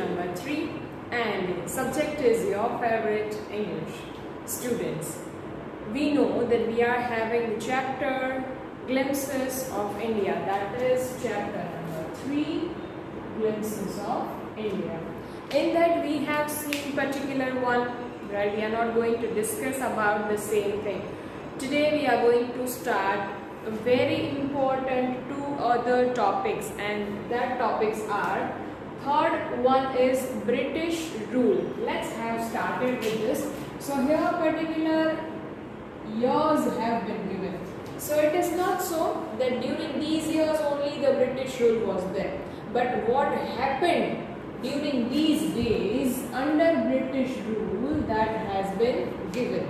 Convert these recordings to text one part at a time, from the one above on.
number 3 and subject is your favorite English. Students, we know that we are having the chapter Glimpses of India, that is chapter number 3, Glimpses of India. In that we have seen particular one, right? We are not going to discuss about the same thing. Today we are going to start very important 2 other topics, and that topics are, third one is British rule. Let's have started with this. So here particular years have been given. So it is not so that during these years only the British rule was there, but what happened during these days under British rule, that has been given,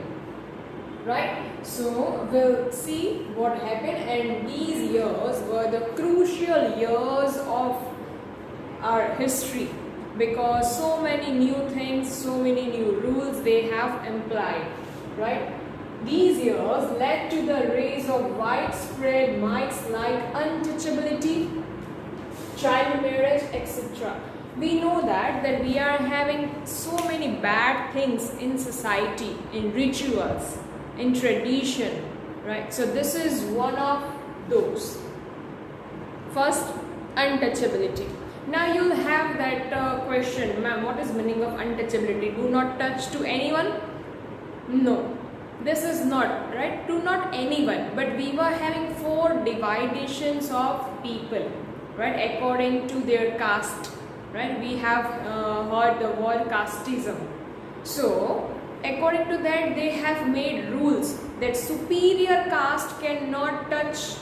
right? So we'll see what happened, and these years were the crucial years of our history because so many new things, so many new rules they have implied, right? These years led to the rise of widespread myths like untouchability, child marriage, etc. We know that we are having so many bad things in society, in rituals, in tradition, right? So this is one of those. First, untouchability. Now you'll have that question, ma'am, what is meaning of untouchability? Do not touch to anyone? No, this is not, right? To not anyone, but we were having 4 divisions of people, right, according to their caste, right? We have heard the word casteism. So according to that, they have made rules that superior caste cannot touch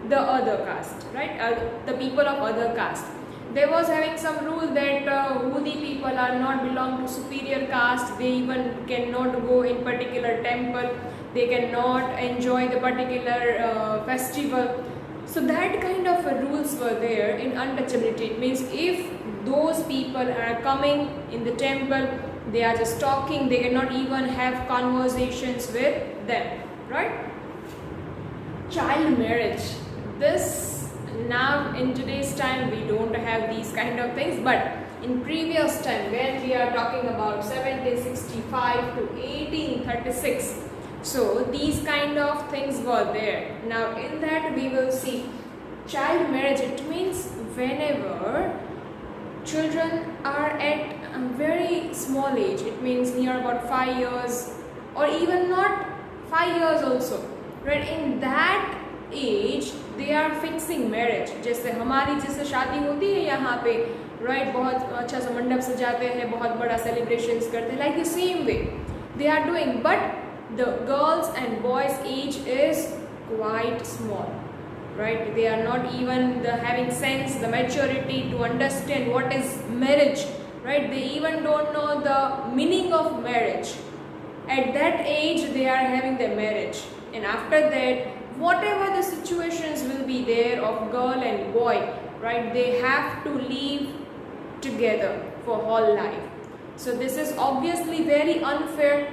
the other caste, right? The people of other caste. There was having some rule that Hudi people are not belong to superior caste. They even cannot go in particular temple. They cannot enjoy the particular festival. So that kind of rules were there in untouchability. It means if those people are coming in the temple, they are just talking, they cannot even have conversations with them, right? Child marriage. This now in today's time we don't have these kind of things, but in previous time when we are talking about 1765 to 1836, so these kind of things were there. Now in that we will see child marriage. It means whenever children are at a very small age, it means near about 5 years or even not 5 years also, right? In that age they are fixing marriage. जैसे हमारी जैसे शादी होती है यहाँ पे, right, बहुत अच्छा सा मंडप सजाते हैं, बहुत बड़ा celebrations करते हैं, like the same way they are doing, but the girls and boys age is quite small, right? They are not even having sense, the maturity to understand what is marriage, right? They even don't know the meaning of marriage. At that age they are having their marriage, and after that whatever the situations will be there of girl and boy, right, they have to live together for whole life. So this is obviously very unfair.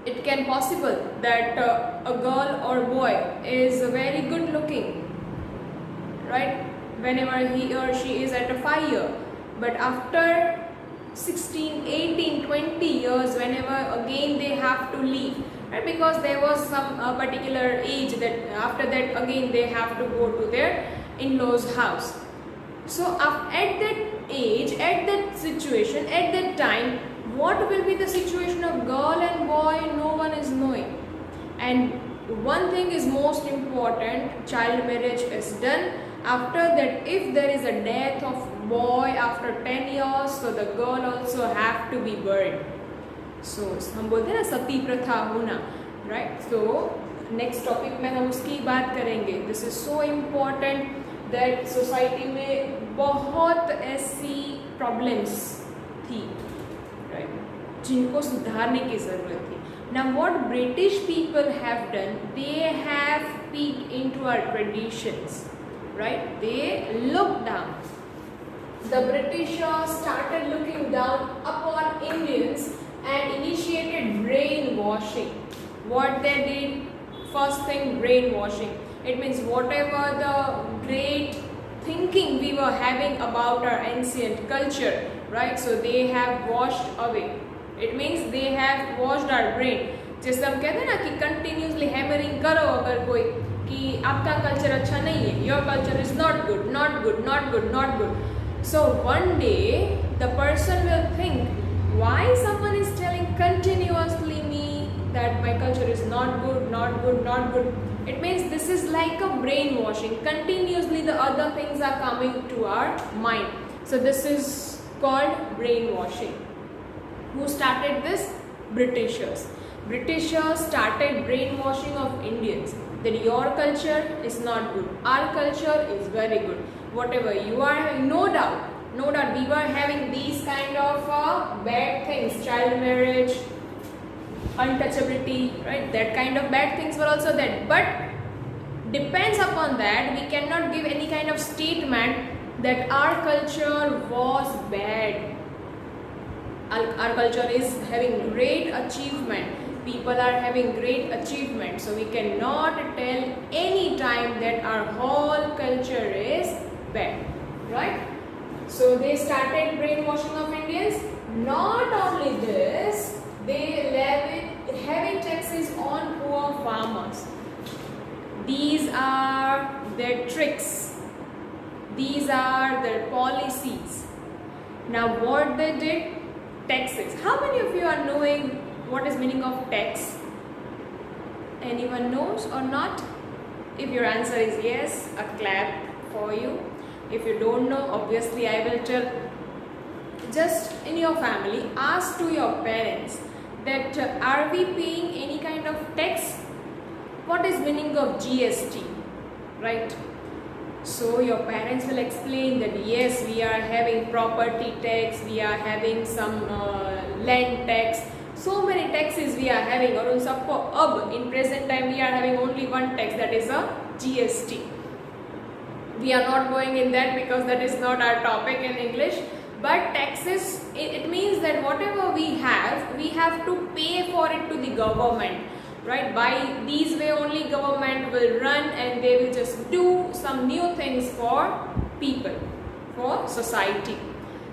It can possible that a girl or boy is very good looking, right, whenever he or she is at a 5 year, but after 16, 18, 20 years, whenever again they have to leave, right, because there was some particular age that after that again they have to go to their in-laws house. So at that age, at that situation, at that time, what will be the situation of girl and boy, no one is knowing. And one thing is most important, child marriage is done. After that, if there is a death of boy after 10 years, so the girl also have to be buried. So हम बोलते हैं ना सती प्रथा होना, right? So next topic में हम उसकी बात करेंगे. This is so important that society में बहुत ऐसी problems थी, right, जिनको सुधारने की ज़रूरत थी. Now what British people have done, they have peeked into our traditions, right? They looked down. The Britishers started looking down upon Indians and initiated brainwashing. What they did, first thing, brainwashing. It means whatever the great thinking we were having about our ancient culture, right? So they have washed away. It means they have washed our brain. जैसे हम कहते हैं ना कि continuously hammering करो अगर कोई कि आपका कल्चर अच्छा नहीं है, your culture is not good, not good, not good, not good. So one day the person will think, why someone is telling continuously me that my culture is not good, not good, not good. It means this is like a brainwashing. Continuously the other things are coming to our mind. So this is called brainwashing. Who started this? Britishers. Britishers started brainwashing of Indians that your culture is not good, our culture is very good. Whatever you are having, no doubt we were having these kind of bad things, child marriage, untouchability, right? That kind of bad things were also there, but depends upon that we cannot give any kind of statement that our culture was bad. Our culture is having great achievement, people are having great achievement, so we cannot tell any time that our whole culture is bad, right? So they started brainwashing of Indians. Not only this, they having taxes on poor farmers. These are their tricks, these are their policies. Now what they did? Taxes. How many of you are knowing what is meaning of tax? Anyone knows or not? If your answer is yes, a clap for you. If you don't know, obviously I will tell. Just in your family, ask to your parents that are we paying any kind of tax? What is meaning of GST, right? So your parents will explain that yes, we are having property tax, we are having some land tax, so many taxes we are having. और उन सबको अब in present time we are having only one tax, that is a GST. We are not going in that because that is not our topic in English. But taxes, it means that whatever we have to pay for it to the government, right? By these way only government will run and they will just do some new things for people, for society.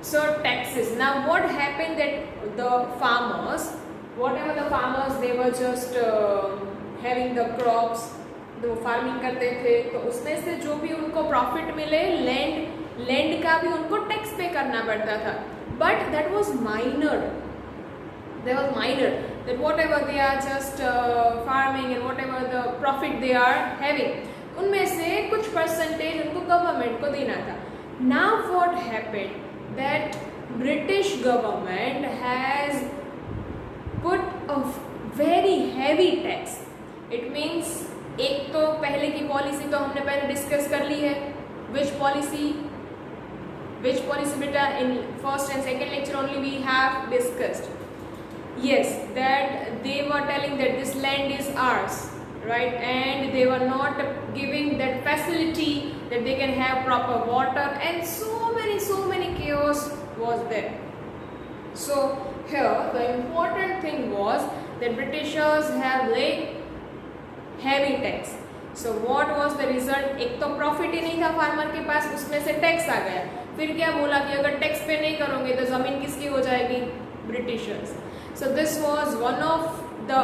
So taxes. Now what happened that the farmers, whatever the farmers, they were just having the crops, तो farming करते थे, तो उसमें से जो भी उनको profit मिले, लैंड का भी उनको टैक्स पे करना पड़ता था. But that was minor, that whatever they are just farming and whatever the profit they are having, उनमें से कुछ परसेंटेज उनको गवर्नमेंट को देना था. Now what happened that British government has put a very heavy tax. It means एक तो पहले की पॉलिसी तो हमने पहले डिस्कस कर ली है. विच पॉलिसी बेटा? In first and second lecture only we have discussed. Yes, that they were telling that this land is ours, right? And they were not giving that facility that they can have proper water, and so many chaos was there. So here the important thing was that Britishers have laid heavy tax. So what was the result? एक तो profit ही नहीं था farmer के पास, उसमें से tax आ गया. फिर क्या बोला कि अगर टैक्स पे नहीं करोगे तो जमीन किसकी हो जाएगी? Britishers. So this was one of the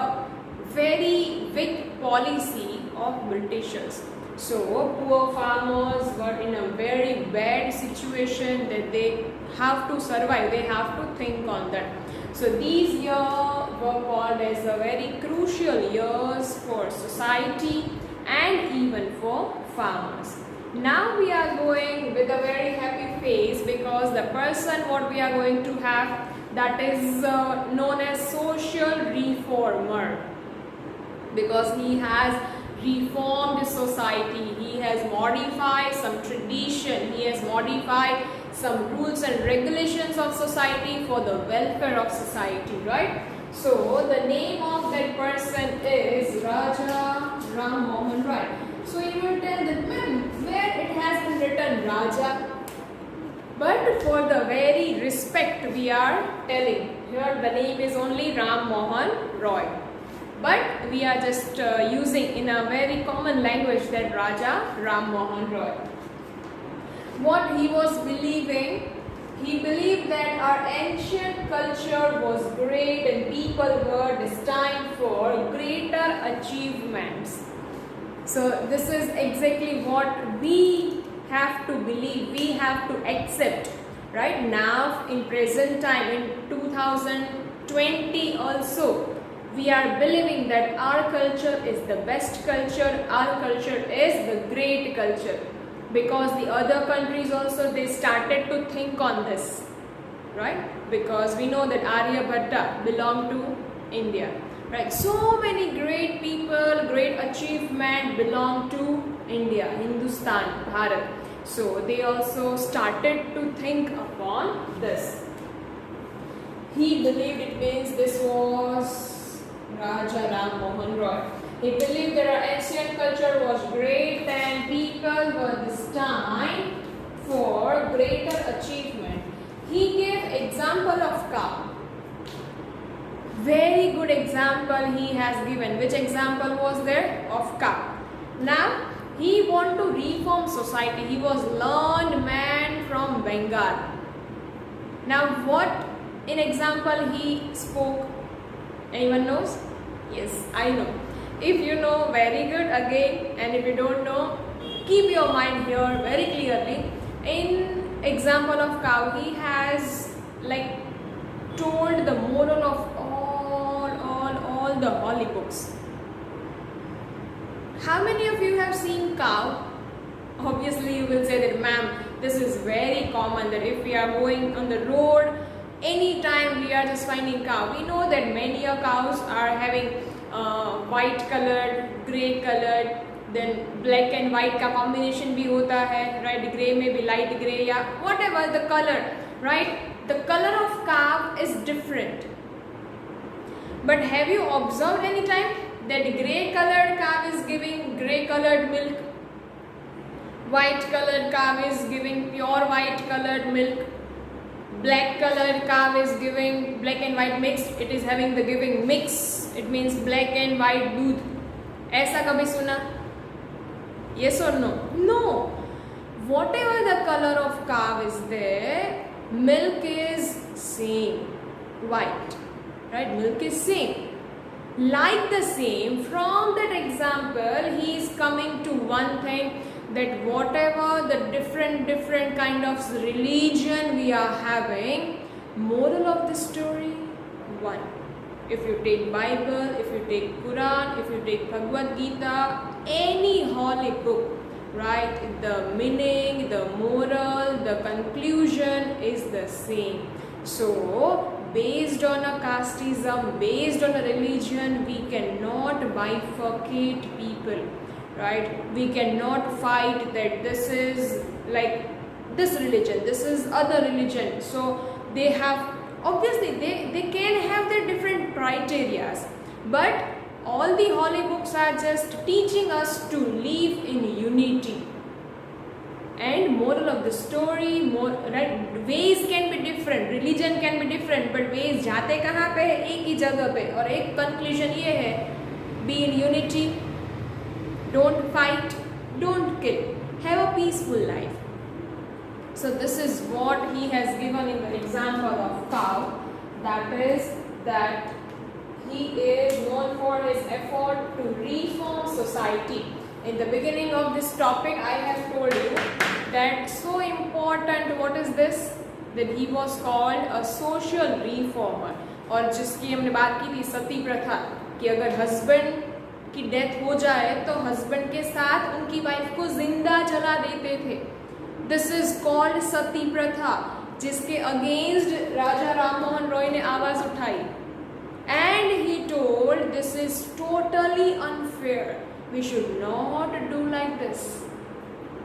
very big policy of Britishers. So poor farmers were in a very bad situation that they have to survive, they have to think on that. So these years were called as a very crucial years for society and even for farmers. Now we are going with a very happy face because the person what we are going to have, that is known as social reformer, because he has reformed society, he has modified some tradition, he has modified some rules and regulations of society for the welfare of society, right? So the name of that person is Raja Ram Mohan Roy. So you will tell that, ma'am, where it has been written Raja? But for the very respect we are telling, here the name is only Ram Mohan Roy. But we are just using in a very common language that Raja Ram Mohan Roy. what he was believing, he believed that our ancient culture was great and people were destined for greater achievements. So this is exactly what we have to believe, we have to accept. Right now, in present time, in 2020 also, we are believing that our culture is the best culture, our culture is the great culture. Because the other countries also, they started to think on this, right? Because we know that Aryabhatta belonged to India, right? So many great people, great achievement belong to India, Hindustan, Bharat. So they also started to think upon this. He believed, it means this was Raja Ram Mohan Roy. He believed that our ancient culture was great and people were destined for greater achievement. He gave example of cow. Very good example he has given. Which example was there? Of cow. Now, he want to reform society. He was learned man from Bengal. Now, what in example he spoke? Anyone knows? Yes, I know. If you know, very good again, and if you don't know, keep your mind here very clearly. In example of cow, he has like told the moral of all the holy books. How many of you have seen cow? Obviously you will say that, ma'am, this is very common, that if we are going on the road, anytime we are just finding cow. We know that many cows are having white colored, grey colored, then black and white का combination भी होता है, right? Grey में भी light grey या whatever the color, right? The color of cow is different. But have you observed any time that grey colored cow is giving grey colored milk, white colored cow is giving pure white colored milk, black colored cow is giving black and white mixed, it is having the giving mix, it means black and white दूध. ऐसा कभी सुना? Yes or no? No. Whatever the color of cow is there, milk is same, white, right? Milk is same. Like the same, from that example, he is coming to one thing, that whatever the different kind of religion we are having, moral of the story, one. If you take Bible, if you take Quran, if you take Bhagavad Gita, any holy book, right, the meaning, the moral, the conclusion is the same. So, based on a casteism, based on a religion, we cannot bifurcate people, right? We cannot fight that this is like this religion, this is other religion. So they have, obviously they can have their different criterias, but all the holy books are just teaching us to live in unity. And moral of the story, right, ways can be different, religion can be different, but ways जाते कहाँ पे है? एक ही जगह पे, और एक conclusion ये है, be in unity, don't fight, don't kill, have a peaceful life. So this is what he has given in the example of cow, that is that he is known for his effort to reform society. In the beginning of this topic, I have told you that so important, what is this? That he was called a social reformer. और जिसकी हमने बात की थी सती प्रथा, कि अगर husband की डेथ हो जाए तो हस्बैंड के साथ उनकी वाइफ को जिंदा जला देते थे. दिस इज कॉल्ड सती प्रथा, जिसके अगेंस्ट राजा राम मोहन रॉय ने आवाज उठाई. And he told this is totally unfair. We should not do like this,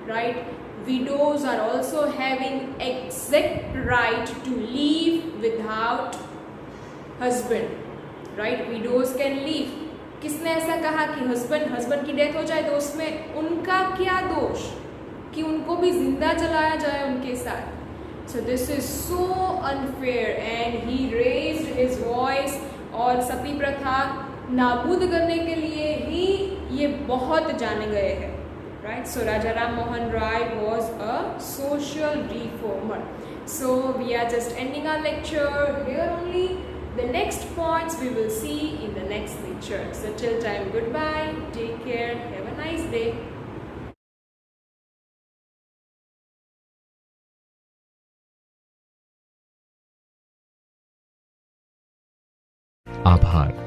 right? Widows are also having exact right to live without husband, right? Widows can live. किसने ऐसा कहा कि husband की डेथ हो जाए तो उसमें उनका क्या दोष कि उनको भी जिंदा जलाया जाए उनके साथ? So this is so unfair and he raised his voice. और सती प्रथा नाबूद करने के लिए ही ये बहुत जाने गए हैं, right? So Raja Ram Mohan Rai was a social reformer. So we are just ending our lecture here only. The next points we will see in the next lecture. So till time, goodbye, take care, have a nice day. आभार।